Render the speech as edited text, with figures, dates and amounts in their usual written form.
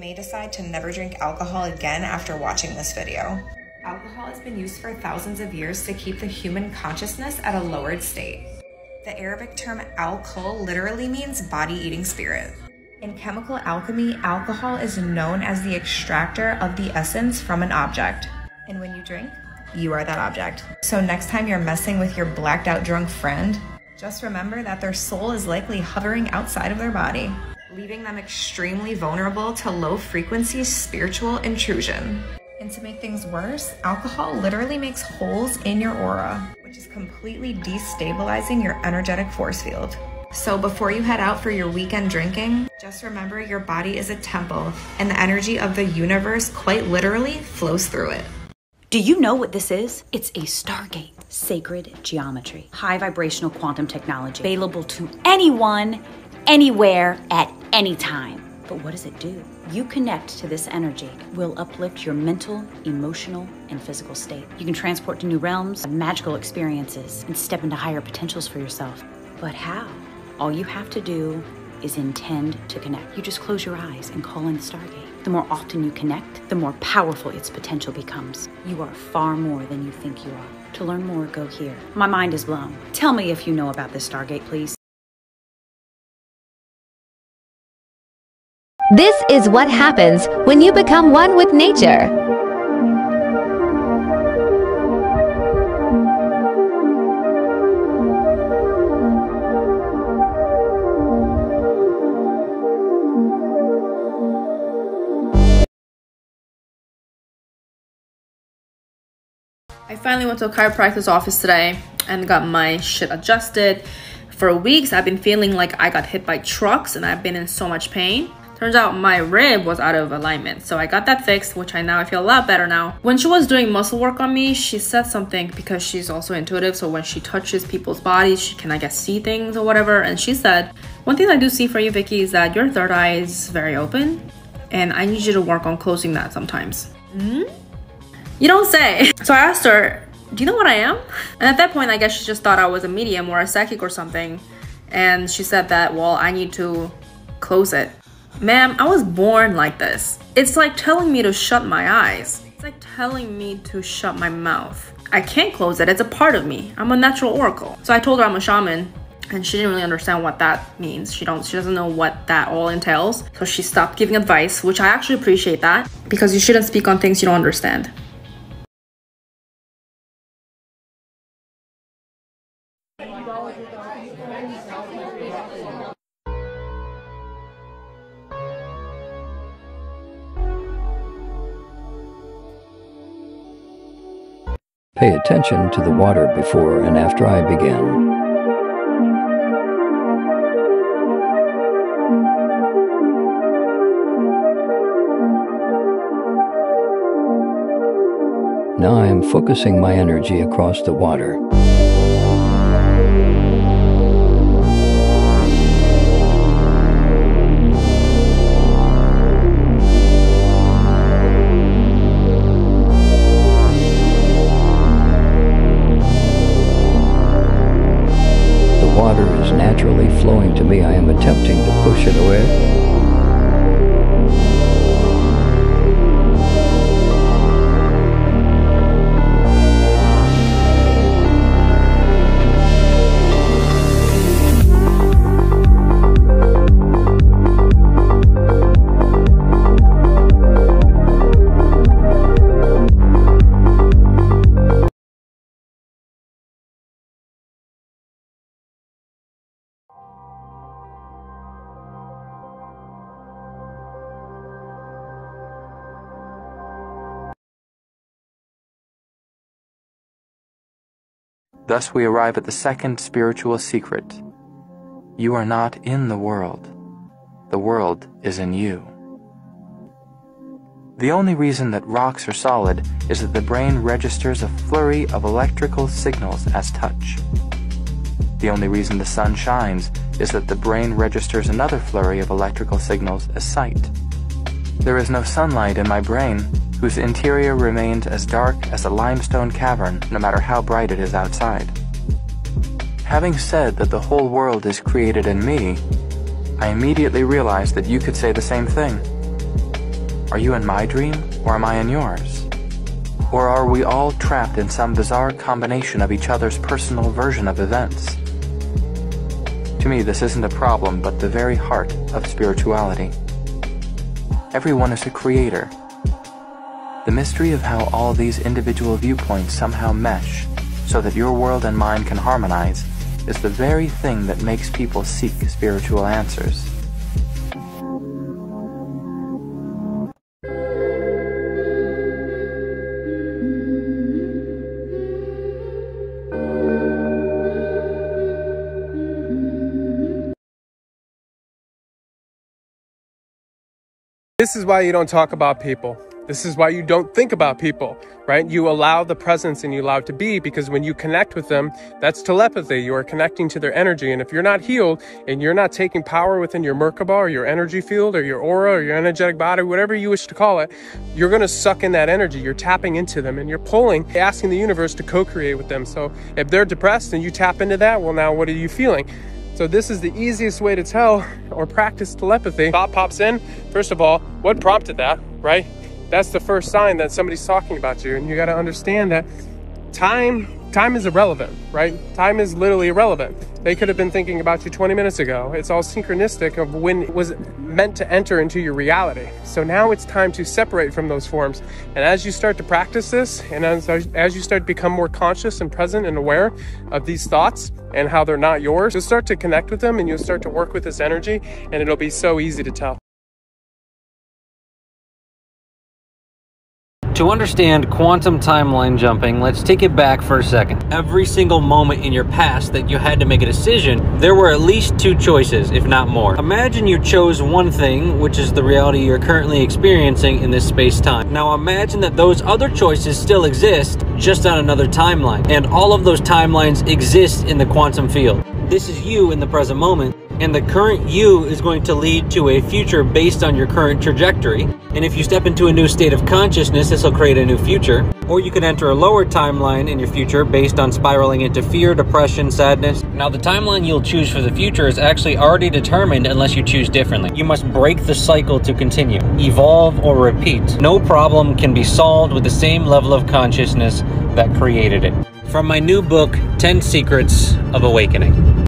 may decide to never drink alcohol again after watching this video. Alcohol has been used for thousands of years to keep the human consciousness at a lowered state. The Arabic term alcohol literally means body-eating spirit. In chemical alchemy, alcohol is known as the extractor of the essence from an object. And when you drink, you are that object. So next time you're messing with your blacked out drunk friend, just remember that their soul is likely hovering outside of their body, leaving them extremely vulnerable to low-frequency spiritual intrusion. And to make things worse, alcohol literally makes holes in your aura, which is completely destabilizing your energetic force field. So before you head out for your weekend drinking, just remember your body is a temple and the energy of the universe quite literally flows through it. Do you know what this is? It's a Stargate. Sacred geometry. High vibrational quantum technology. Available to anyone, anywhere, at any time. But what does it do? You connect to this energy, will uplift your mental, emotional, and physical state. You can transport to new realms, magical experiences, and step into higher potentials for yourself. But how? All you have to do is intend to connect. You just close your eyes and call in the Stargate. The more often you connect, the more powerful its potential becomes. You are far more than you think you are. To learn more, go here. My mind is blown. Tell me if you know about this Stargate, please. This is what happens when you become one with nature. I finally went to a chiropractor's office today and got my shit adjusted. For weeks, I've been feeling like I got hit by trucks and I've been in so much pain. Turns out my rib was out of alignment, so I got that fixed, which I feel a lot better now. When she was doing muscle work on me, she said something because she's also intuitive, so when she touches people's bodies, she can, I guess, see things or whatever. And she said, one thing I do see for you, Vicky, is that your third eye is very open, and I need you to work on closing that sometimes. You don't say. So I asked her, do you know what I am? And at that point, I guess she just thought I was a medium or a psychic or something. And she said that, well, I need to close it. Ma'am, I was born like this. It's like telling me to shut my eyes. It's like telling me to shut my mouth. I can't close it. It's a part of me. I'm a natural oracle. So I told her I'm a shaman, and she didn't really understand what that means. She doesn't know what that all entails. So she stopped giving advice, which I actually appreciate that, because you shouldn't speak on things you don't understand. Pay attention to the water before and after I begin. Now I am focusing my energy across the water. Water is naturally flowing to me. I am attempting to push it away. Thus we arrive at the second spiritual secret. You are not in the world. The world is in you. The only reason that rocks are solid is that the brain registers a flurry of electrical signals as touch. The only reason the sun shines is that the brain registers another flurry of electrical signals as sight. There is no sunlight in my brain, whose interior remains as dark as a limestone cavern, no matter how bright it is outside. Having said that the whole world is created in me, I immediately realized that you could say the same thing. Are you in my dream, or am I in yours? Or are we all trapped in some bizarre combination of each other's personal version of events? To me, this isn't a problem, but the very heart of spirituality. Everyone is a creator. The mystery of how all these individual viewpoints somehow mesh so that your world and mine can harmonize is the very thing that makes people seek spiritual answers. This is why you don't talk about people. This is why you don't think about people, right? You allow the presence and you allow it to be, because when you connect with them, that's telepathy. You are connecting to their energy. And if you're not healed and you're not taking power within your Merkaba or your energy field or your aura or your energetic body, whatever you wish to call it, you're going to suck in that energy. You're tapping into them and you're pulling, asking the universe to co-create with them. So if they're depressed and you tap into that, well, now what are you feeling? So this is the easiest way to tell or practice telepathy. Thought pops in. First of all, what prompted that, right? That's the first sign that somebody's talking about you. And you got to understand that time is irrelevant, right? Time is literally irrelevant. They could have been thinking about you 20 minutes ago. It's all synchronistic of when it was meant to enter into your reality. So now it's time to separate from those forms. And as you start to practice this, and as you start to become more conscious and present and aware of these thoughts and how they're not yours, you'll start to connect with them and you'll start to work with this energy, and it'll be so easy to tell. To understand quantum timeline jumping, let's take it back for a second. Every single moment in your past that you had to make a decision, there were at least two choices, if not more. Imagine you chose one thing, which is the reality you're currently experiencing in this space-time. Now imagine that those other choices still exist, just on another timeline. And all of those timelines exist in the quantum field. This is you in the present moment, and the current you is going to lead to a future based on your current trajectory. And if you step into a new state of consciousness, this will create a new future. Or you could enter a lower timeline in your future based on spiraling into fear, depression, sadness. Now the timeline you'll choose for the future is actually already determined unless you choose differently. You must break the cycle to continue, evolve, or repeat. No problem can be solved with the same level of consciousness that created it. From my new book, 10 Secrets of Awakening.